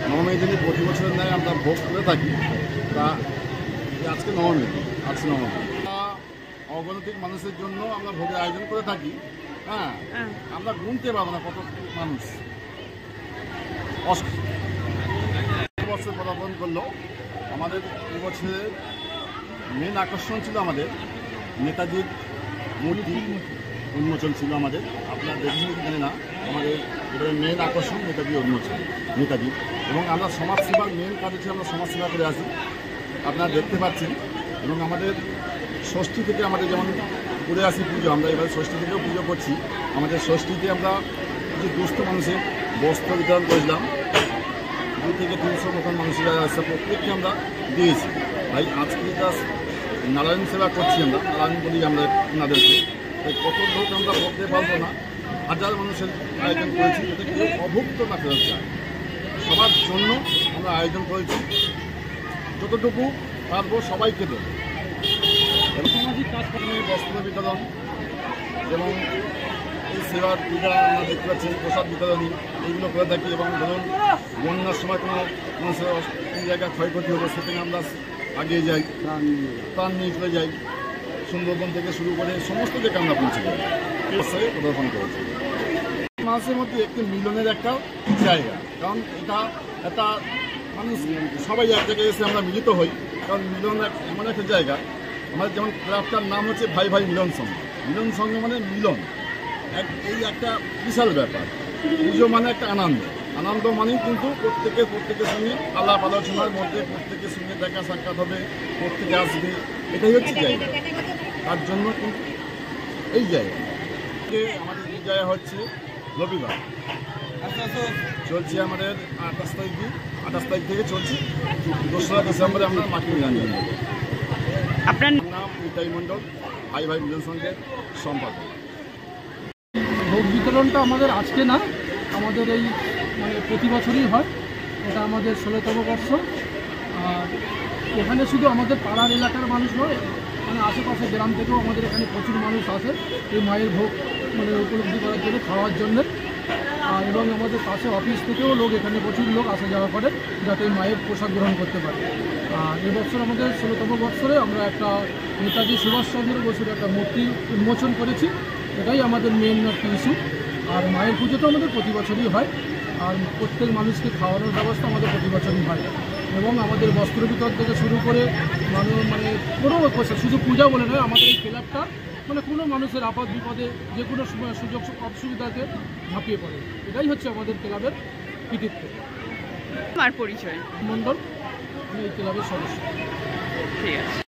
নবমী দিনে প্রতি বছরের ন্যায় আমরা ভোগ করে থাকি। তা আজকে নবমী, অগণতিক মানুষের জন্য আমরা ভোগের আয়োজন করে থাকি। হ্যাঁ, আমরা গুনতে পারবো না কত মানুষ বছর পদার্পণ করলো। আমাদের এবছরের মেন আকর্ষণ ছিল আমাদের নেতাজির মূর্তি উন্মোচন ছিল আমাদের। আপনারা দেখেছেন কি জানি না, আমাদের এবারে মেন আকর্ষণ নেতাজির উন্মোচন, নেতাজি। এবং আমরা সমাজসেবার মেন কাজ হচ্ছে আমরা সমাজসেবা করে আসি, আপনারা দেখতে পাচ্ছেন। এবং আমাদের ষষ্ঠী থেকে আমাদের যেমন করে আসি পুজো, আমরা এবারে ষষ্ঠী থেকেও পুজো করছি। আমাদের ষষ্ঠীতে আমরা কিছু দুস্থ মানুষের বস্ত্র বিতরণ করেছিলাম, 2 থেকে 300 মতন মানুষের আসছে, প্রত্যেককে আমরা দিয়েছি। ভাই আজকে যা নারায়ণ সেবা করছি, আমরা নারায়ণ বলি আমরা ওনাদেরকে, কত লোক আমরা বলতে পারবো না। হাজার মানুষের আয়োজন করেছি, যাতে কেউ অভুক্ত না ফেরত যায়, সবার জন্য আমরা আয়োজন করেছি। যতটুকু পারবো সবাইকে দেবো। সামাজিক কাজকর্মে বস্ত্র বিতরণ এবং এই সেবার বিতরণ আমরা দেখতে পাচ্ছেন, প্রসাদ বিতরণী এইগুলো করে থাকি। এবং ধরুন বন্যার সময় কোনো মানুষের জায়গায় ক্ষয়ক্ষতি হলে সেখানে আমরা আগিয়ে যাই, প্রাণ নিয়ে চলে যাই। সুন্দরবন থেকে শুরু করে সমস্ত জায়গায় আমরা পৌঁছে যাই, প্রদর্শন করেছি। মানুষের মধ্যে একটি মিলনের একটা জায়গা, কারণ এটা একটা মানুষ সবাই এক জায়গায় এসে আমরা মিলিত হই। কারণ মিলন এমন একটা জায়গা, আমাদের যেমন ক্লাবটার নাম হচ্ছে ভাই ভাই মিলন সংঘ। মিলন সংঘ মানে মিলন, এই একটা বিশাল ব্যাপার। পুজো মানে একটা আনন্দ মানেই কিন্তু প্রত্যেকের সঙ্গে আলাপ আলোচনার মধ্যে প্রত্যেকের সঙ্গে দেখা সাক্ষাৎ হবে, প্রত্যেকে আসবে, এটাই হচ্ছে জায়গা। তার জন্য কিন্তু এই জায়গা আমাদের এই জায়গা হচ্ছে রবিবার চলছে আমাদের 28 তারিখ থেকে চলছে। 2রা ডিসেম্বরে আমরা মাকে নিরঞ্জন দেবো। আপনার নাম নিতাই মণ্ডল, ভাই ভাই মিলন সংঘের সম্পাদক। ভোগ বিতরণটা আমাদের আজকে না, আমাদের এই প্রতি বছরই হয়। এটা আমাদের 16তম বর্ষ। আর এখানে শুধু আমাদের পাড়ার এলাকার মানুষ নয়, আশেপাশে গ্রাম থেকেও আমাদের এখানে প্রচুর মানুষ আসে এই মায়ের ভোগ উপলব্ধি করার জন্য, খাওয়ার জন্যে। এবং আমাদের পাশে অফিস থেকেও লোক, এখানে প্রচুর লোক আসা যাওয়া করে যাতে এই মায়ের প্রসাদ গ্রহণ করতে পারে। আর এবছর আমাদের 16তম বৎসরে আমরা একটা নেতাজি সুভাষচন্দ্র বসুর একটা মূর্তি উন্মোচন করেছি। এটাই আমাদের মেন একটা ইস্যু। আর মায়ের পুজো তো আমাদের প্রতি বছরই হয়, আর প্রত্যেক মানুষকে খাওয়ানোর ব্যবস্থা আমাদের প্রতি বছরই হয়। এবং আমাদের বস্ত্র বিতরণ থেকে শুরু করে কোনো শুধু পূজা বলে নয়, আমাদের এই ক্লাবটা কোনো মানুষের আপদ বিপদে যে কোনো সুযোগ অসুবিধাতে ঝাঁপিয়ে পড়ে। এটাই হচ্ছে আমাদের ক্লাবের কৃতিত্ব। আমার পরিচয় মণ্ডল, আমি এই ক্লাবের সদস্য। ঠিক আছে।